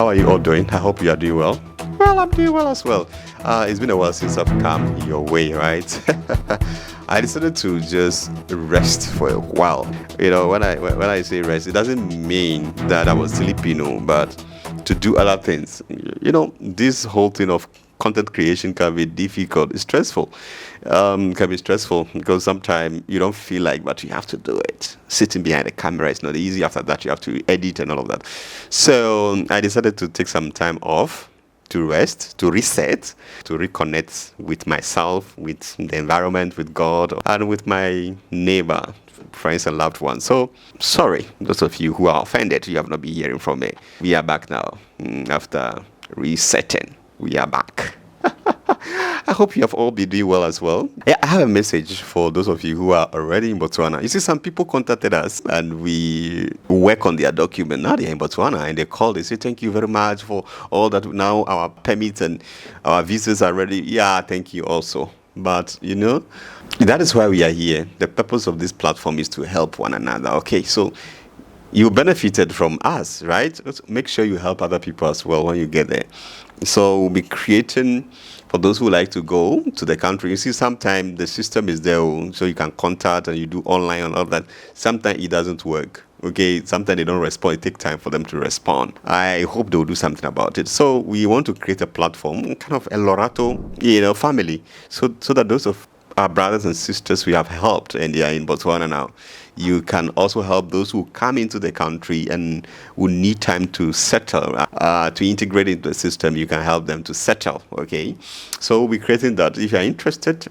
are you all doing? I hope you are doing well. Well, I'm doing well as well. It's been a while since I've come your way, right? I decided to just rest for a while. When I say rest, it doesn't mean that I was sleeping, no, but to do other things. This whole thing of content creation can be difficult. It's stressful. Can be stressful because sometimes you don't feel like, but you have to do it. Sitting behind the camera is not easy. After that, you have to edit and all of that. So I decided to take some time off to rest, to reset, to reconnect with myself, with the environment, with God, and with my neighbor, friends, and loved ones. So, sorry, those of you who are offended, you have not been hearing from me. We are back now. After resetting, we are back. I hope you have all been doing well as well. Yeah, I have a message for those of you who are already in Botswana. You see, some people contacted us and we work on their document. Now they're in Botswana and they call, they say, thank you very much for all that. Now our permits and our visas are ready. Yeah, thank you also. But, that is why we are here. The purpose of this platform is to help one another. Okay, so you benefited from us, right? Let's make sure you help other people as well when you get there. So we'll be creating, for those who like to go to the country. You see, sometimes the system is there, so you can contact and you do online and all that. Sometimes it doesn't work. Okay, sometimes they don't respond. It takes time for them to respond. I hope they'll do something about it. So we want to create a platform, kind of a Lorato, family, so that those of our brothers and sisters we have helped and they are in Botswana now, you can also help those who come into the country and who need time to settle, to integrate into the system. You can help them to settle. Okay, so we're creating that. If you're interested,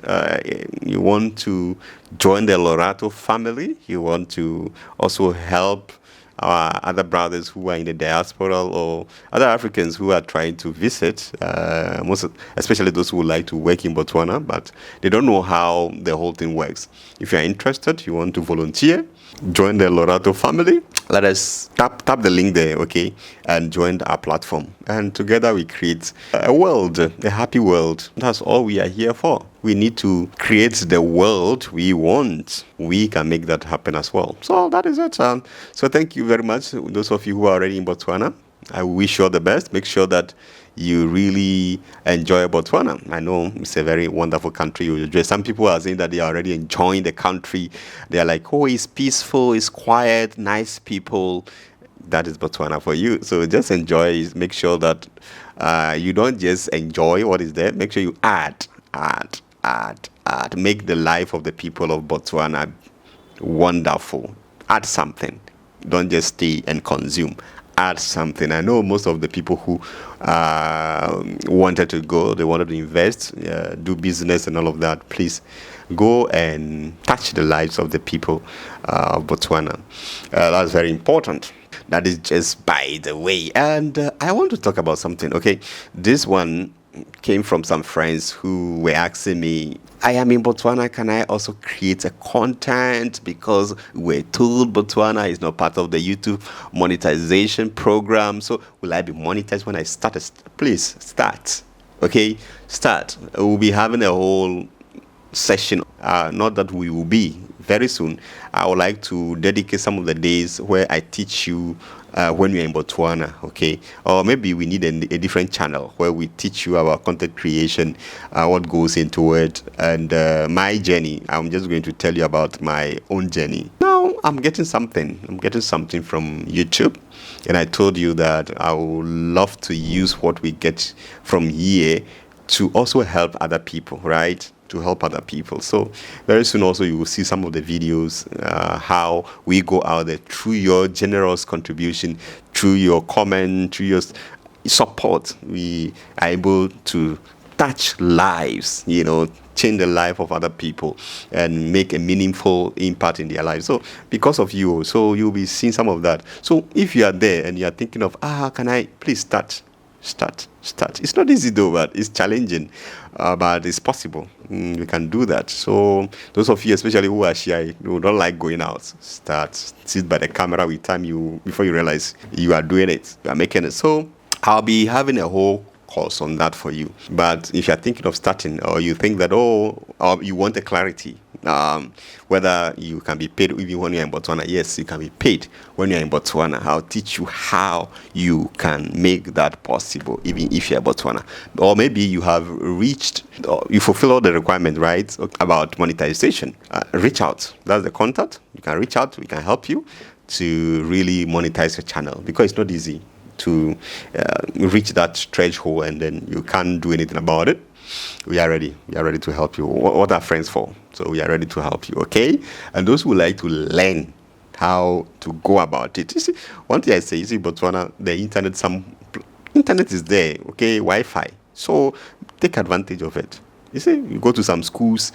you want to join the Lorato family, you want to also help our other brothers who are in the diaspora or other Africans who are trying to visit, especially those who would like to work in Botswana, but they don't know how the whole thing works. If you're interested, you want to volunteer, join the Lorato family, let us tap the link there, okay, and join our platform. And together we create a world, a happy world. That's all we are here for. We need to create the world we want. We can make that happen as well. So that is it. So thank you very much, those of you who are already in Botswana. I wish you all the best. Make sure that you really enjoy Botswana. I know it's a very wonderful country. Some people are saying that they are already enjoying the country. They are like, oh, it's peaceful, it's quiet, nice people. That is Botswana for you. So just enjoy. Make sure that you don't just enjoy what is there. Make sure you add. Make the life of the people of Botswana wonderful. Add something. Don't just stay and consume. Add something. I know most of the people who wanted to go, they wanted to invest, do business and all of that. Please go and touch the lives of the people of Botswana. That's very important. That is just by the way. And I want to talk about something. Okay, this one came from some friends who were asking me, I am in Botswana, can I also create a content? Because we're told Botswana is not part of the YouTube monetization program. So will I be monetized when I start? Please start. Okay, start. We'll be having a whole session. Not that we will be very soon. I would like to dedicate some of the days where I teach you when you're in Botswana, okay? Or maybe we need a different channel where we teach you about content creation, what goes into it, and my journey. I'm just going to tell you about my own journey. Now, I'm getting something. I'm getting something from YouTube. And I told you that I would love to use what we get from here to also help other people, right? To help other people. So very soon also you will see some of the videos, how we go out there through your generous contribution, through your comment, through your support. We are able to touch lives, change the life of other people and make a meaningful impact in their lives. So because of you, so you'll be seeing some of that. So if you are there and you are thinking of, can I please start. It's not easy though, but it's challenging, but it's possible. We can do that. So those of you especially who are shy, who don't like going out, sit by the camera with time before you realize you are doing it, you are making it. So I'll be having a whole course on that for you. But if you're thinking of starting, or you think that or you want a clarity, Whether you can be paid even when you're in Botswana. Yes, you can be paid when you're in Botswana. I'll teach you how you can make that possible, even if you're in Botswana. Or maybe you have reached, or you fulfill all the requirements, right, about monetization. Reach out. That's the contact. You can reach out. We can help you to really monetize your channel, because it's not easy to reach that threshold and then you can't do anything about it. We are ready. We are ready to help you. What are friends for? So we are ready to help you, okay? And those who like to learn how to go about it. You see, one thing I say, you see, Botswana, the internet is there, okay? Wi-Fi. So take advantage of it. You see, you go to some schools,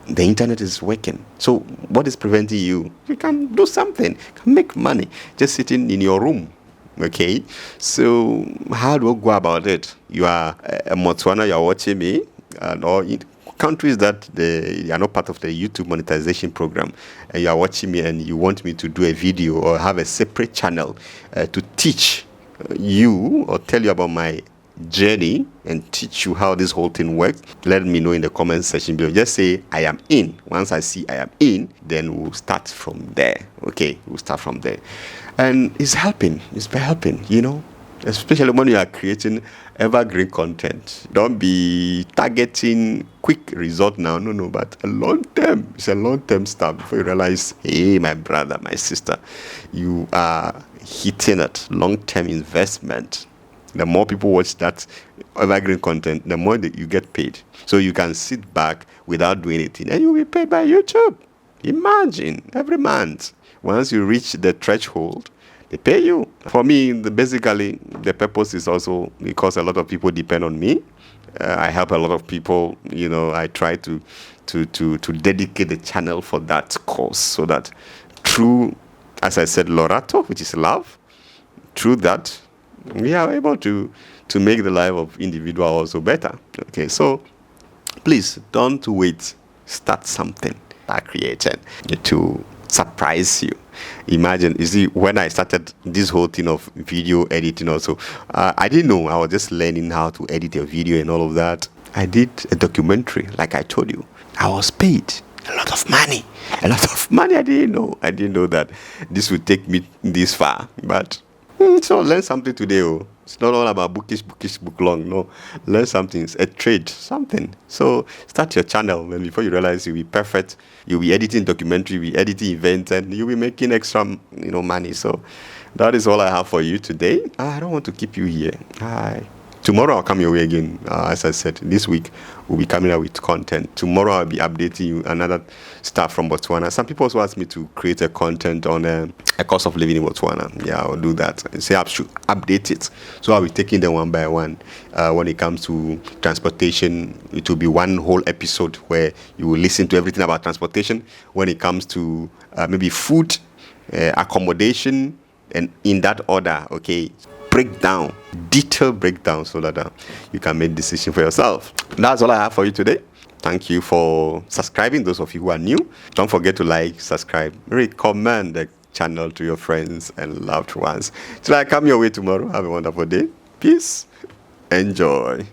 the internet is working. So what is preventing you? You can do something. You can make money just sitting in your room. Okay, so how do we go about it? You are a Botswana, you are watching me, and or in countries that you are not part of the YouTube monetization program, and you are watching me and you want me to do a video or have a separate channel to teach you or tell you about my journey and teach you how this whole thing works, let me know in the comment section below. Just say I am in. Once I see I am in, then we'll start from there. Okay, we'll start from there. And it's helping. It's helping, you know, especially when you are creating evergreen content. Don't be targeting quick result now. No, but a long term. It's a long term stuff before you realize, hey, my brother, my sister, you are hitting it. Long term investment. The more people watch that evergreen content, the more that you get paid. So you can sit back without doing anything and you'll be paid by YouTube. Imagine, every month. Once you reach the threshold, they pay you. For me, basically, the purpose is also because a lot of people depend on me. I help a lot of people. You know, I try to dedicate the channel for that cause, so that through, as I said, Lorato, which is love, through that, we are able to make the life of individual also better. Okay, so please don't wait. Start something. Start creating to surprise you. Imagine, you see, when I started this whole thing of video editing also, I didn't know. I was just learning how to edit a video and all of that. I did a documentary, like I told you. I was paid a lot of money. I didn't know that this would take me this far. But so learn something today. Oh, it's not all about bookish, book long. No, learn something. It's a trade, something. So start your channel, and before you realize, you'll be perfect. You'll be editing documentary, you'll be editing events, and you'll be making extra, money. So that is all I have for you today. I don't want to keep you here. Tomorrow I'll come your way again. As I said, this week we'll be coming out with content. Tomorrow I'll be updating you another stuff from Botswana. Some people also asked me to create a content on a cost of living in Botswana. Yeah, I'll do that. Say I should update it. So I'll be taking them one by one. When it comes to transportation, it will be one whole episode where you will listen to everything about transportation. When it comes to maybe food, accommodation, and in that order, okay, detailed breakdown, so that you can make decision for yourself. That's all I have for you today. Thank you for subscribing. Those of you who are new, don't forget to like, subscribe, recommend the channel to your friends and loved ones. Till I come your way tomorrow, have a wonderful day. Peace. Enjoy.